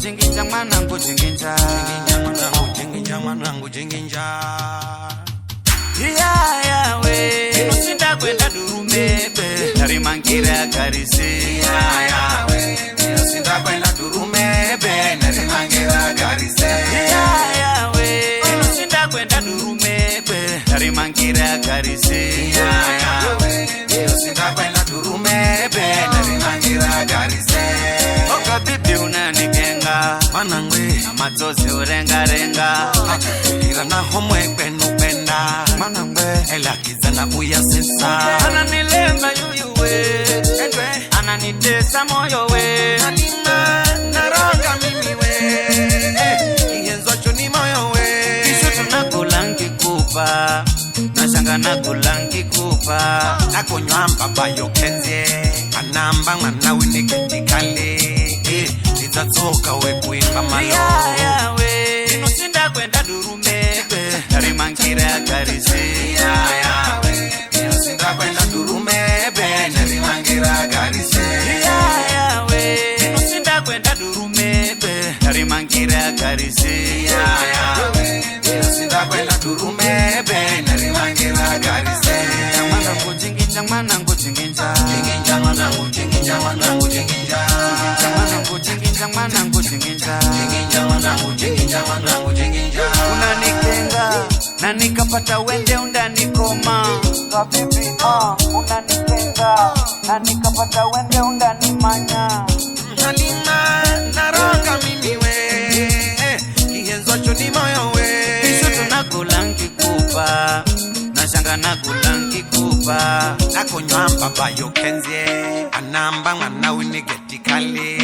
jinginja mwanangu jinginja. Mwanangu jinginja. Yeah we. Inosinda kwenda durumebe. Narimangira karise. Yeah we. Inosinda kwenda durumebe. Narimangira karise. Yeah we. Inosinda kwenda durumebe. Narimangira karise. Yeah we. Inosinda kwenda durumebe. Narimangira karise. Oka bibi unanikenga. Manangwe. Na matozi urenga renga. Ira na homwe kwenu kwenda. Manangwe. Ela kizana uya sensa. Ananilema yuyuwe. Ananitesa moyo we. Anima naroga mimi we. Kihenzo chuni moyo we. Kisho tunakulangi kupa. Nashanga nakulangi kupa. Nakonywa mbaba yokenzie. Anamba mwana winiketikale. Nitatoka we kuimba malo. Yeah we. Inosinda kwenda durumebe. Narimangira karise. Yeah we. Inosinda kwenda durumebe. Narimangira karise. Yeah we. Inosinda kwenda durumebe. Narimangira karise. Yeah we. Inosinda kwenda durumebe. Narimangira karise. Mwanangu jinginja mwanangu jinginja. Jinginja mwanangu jinginja mwanangu jinginja. Mwanangu jinginja mwanangu jinginja. Jinginja mwanangu jinginja mwanangu jinginja. Unanikenga na nikapata wende undanikoma. Kabibi unanikenga na nikapata wende undanimanya. Halima naroga mimi we. Kihenzo choni moyo we. Kisho tunakulangi kupa. Nashanga nakulangi kupa. Nakonywa mbaba yokenzie. Anamba mwana winiketikale.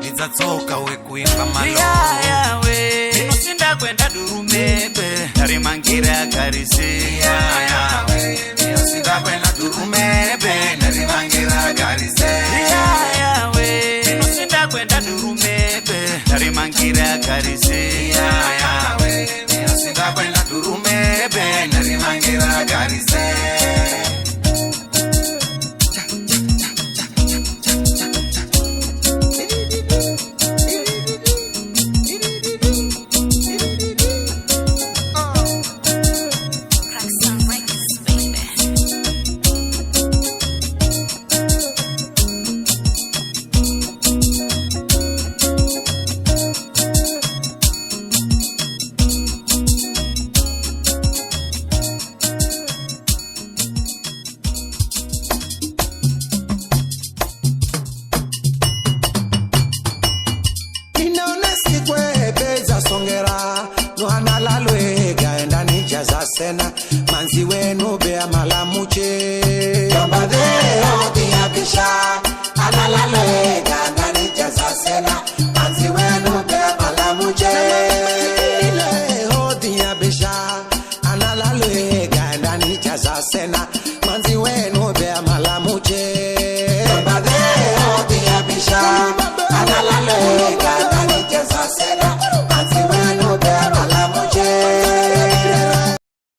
Nitatoka we kuimba malo. Yeah we. Inosinda kwenda durumebe. Narimangira karise. Yeah we. Inosinda kwenda durumebe. Narimangira karise. Yeah we. Inosinda kwenda durumebe. Narimangira karise. Yeah we. Inosinda kwenda durumebe. Narimangira karise. Sena manzi wenu bea malamuche Yobade odi abisha Analale gandani jaza sena manzi wenu bea malamuche Ile odi abisha Analale gandani jaza sena manzi wenu bea malamuche